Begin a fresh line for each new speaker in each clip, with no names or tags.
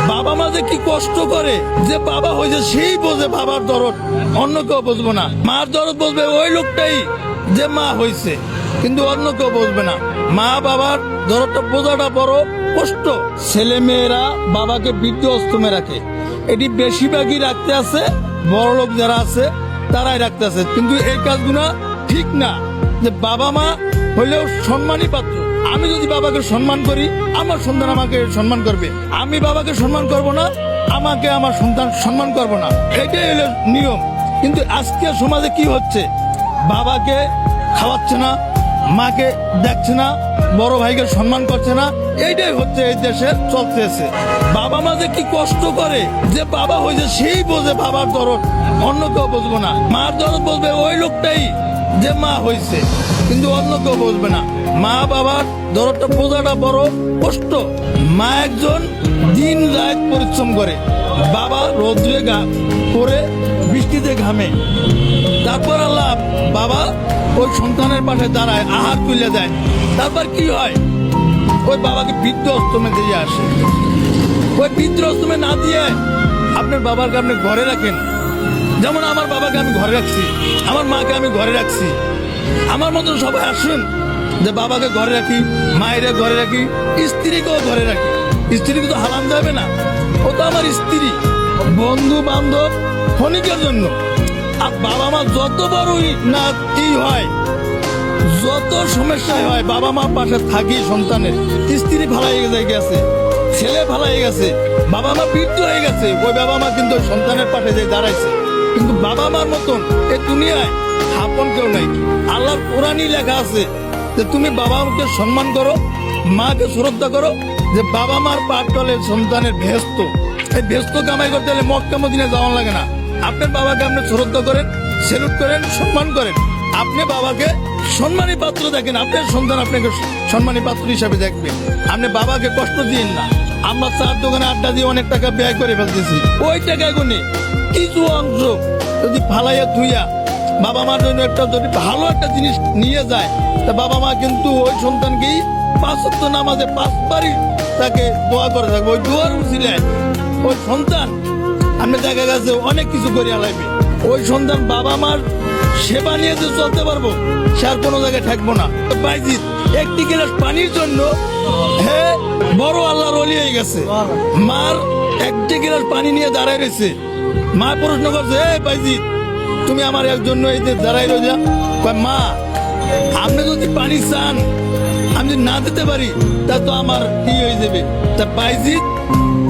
বাবা মা যে কি কষ্ট করে, যে বাবা হয়েছে সেই বোঝে বাবার দরদ, অন্য কেউ বুঝবো না। মার দরদ বুঝবে ওই লোকটাই যে মা হয়েছে, কিন্তু অন্য কেউ বুঝবে না। মা বাবার দরদটা বোঝাটা বড় কষ্ট। ছেলে মেয়েরা বাবাকে বৃদ্ধ অষ্টমে রাখে, এটি বেশিরভাগই রাখতে আছে বড় লোক যারা আছে তারাই রাখতে আছে, কিন্তু এই কাজগুলো ঠিক না। যে বাবা মা হইলেও সম্মানী পাত্র। আমি যদি বাবাকে সম্মান করি, আমার সন্তান আমাকে সম্মান করবে। আমি বাবাকে সম্মান করব না, আমাকে আমার সন্তান সম্মান করব না, এটাই হলো নিয়ম। কিন্তু আজকে সমাজে কি হচ্ছে, বাবাকে খাওয়াচ্ছে না, মাকে দেখছে না, বড় ভাইকে সম্মান করছে না, এইটাই হচ্ছে এই দেশে চলতেছে। বাবা মা যে কি কষ্ট করে, যে বাবা হয়েছে সেই বোঝে বাবার দরদ, অন্য কেউ বুঝবো না। মার দরদ বলবে ওই লোকটাই যে মা হয়েছে, কিন্তু অন্য কেউ বুঝবে না। মা বাবার দরদটা বোঝাটা বড় কষ্ট। মা একজন দিন রাত পরিশ্রম করে, বাবা রোদ্রে করে বৃষ্টিতে ঘামে, তারপর আল্লাহ বাবা ওই সন্তানের পাশে দাঁড়ায়, আহার তুলে দেয়। তারপর কি হয়, ওই বাবাকে বৃদ্ধ অষ্টমে দিয়ে আসে। ওই বৃদ্ধ অষ্টমে না দিয়ে আপনার বাবাকে আপনি ঘরে রাখেন। যেমন আমার বাবাকে আমি ঘরে রাখছি, আমার মাকে আমি ঘরে রাখছি। আমার মতন সবাই আসেন যে বাবাকে ঘরে রাখি, মায়ের ঘরে রাখি, স্ত্রীকেও ঘরে রাখি। স্ত্রীকে তো হারাম যাবে না, ও তো আমার স্ত্রী। বন্ধু বান্ধব ক্ষণিকের জন্য। আর বাবা মা যত বড়ই না কি হয়, যত সমস্যায় হয়, বাবা মা পাশে থাকি। সন্তানের স্ত্রী ফালাই গেছে, ছেলে ফালাই গেছে, বাবা মা বৃদ্ধ হয়ে গেছে, ওই বাবা মা কিন্তু সন্তানের পাশে যে দাঁড়াইছে। কিন্তু বাবা মার মতন এই দুনিয়ায় আপন কেউ নাই। আল্লাহর কোরআনই লেখা আছে যে তুমি বাবা মাকে সম্মান করো, মাকে শ্রদ্ধা করো। যে বাবা মার পাট তলে সন্তানের ভেস্ত, এই ভেস্ত কামাই করতে হলে মক্কা মদিনা যাওয়া লাগে না। আপনার বাবাকে আপনি শ্রদ্ধা করেন, সেলুট করেন, সম্মান করেন। আপনি বাবাকে সম্মানী পাত্র দেখেন, আপনার সন্তান আপনাকে সম্মানী পাত্র হিসাবে দেখবে। আপনি বাবাকে কষ্ট দিন না। আমরা চার দোকানে আড্ডা দিয়ে অনেক টাকা ব্যয় করে ফেলতেছি, ওই টাকা গুনে কিছু অংশ যদি ফালাইয়া ধুইয়া বাবা মার জন্য একটা যদি ভালো একটা জিনিস নিয়ে যায়, তা বাবা মা কিন্তু ওই সন্তানকেই 5 ওয়াক্ত নামাজে 5 বারই তাকে দোয়া করে থাকবে। ওই দোয়ার উসিলায় ওই সন্তান আমি দেখা গেছে অনেক কিছু করে আলাইবে। ওই সন্তান বাবা মার সেবা নিয়ে যে চলতে পারবো, সে আর কোনো জায়গায় থাকবো না। বাইজিৎ একটি গ্লাস পানির জন্য বড় আল্লাহর ওলি হয়ে গেছে। মার একটি গ্লাস পানি নিয়ে দাঁড়ায় রয়েছে। মা প্রশ্ন করছে, বাইজিৎ তুমি আমার এর জন্য এই যে দাঁড়াই রয়েছে। মা আপনি যদি পানি চান, আমি যদি না দিতে পারি, তা তো আমার কি হয়ে যাবে। তা বাইজিৎ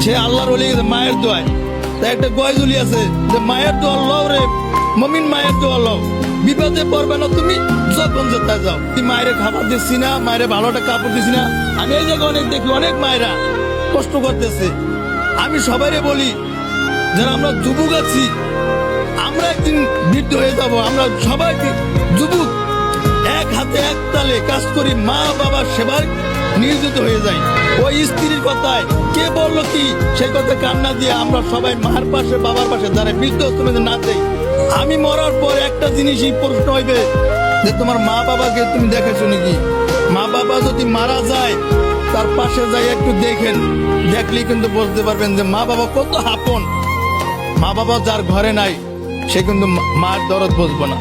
সে আল্লাহর ওলি গেছে মায়ের দোয়ায়। তাই একটা গয়জুলি আছে যে মায়ের দোয়া লও রে মমিন, মায়ের দোয়া লও, বিপদে পড়বে না তুমি যখন যেতে যাও। তুই মায়ের খাবার দিচ্ছি না, মায়ের ভালোটা কাপড় দিচ্ছি না। আমি এই জায়গায় অনেক দেখি, অনেক মায়েরা কষ্ট করতেছে। আমি সবাইরে বলি, যারা আমরা যুবক আছি, আমরা একদিন বৃদ্ধ হয়ে যাব। আমরা সবাই যুবক, এক হাতে এক তালে কাজ করি, মা বাবার সেবার নিয়োজিত হয়ে যাই। ওই স্ত্রীর কথায় কে বললো কি, সেই কথা কান্না দিয়ে আমরা সবাই মার পাশে বাবার পাশে দাঁড়াই, বৃদ্ধ তুমি না দেই। আমি মরার পর একটা জিনিসই প্রশ্ন হইবে যে তোমার মা বাবাকে তুমি দেখেছো নাকি। মা বাবা যদি মারা যায়, তার পাশে যাই একটু দেখেন, দেখলেই কিন্তু বুঝতে পারবেন যে মা বাবা কত আপন। মা বাবা যার ঘরে নাই, সে কিন্তু মার দরদ বুঝবো না।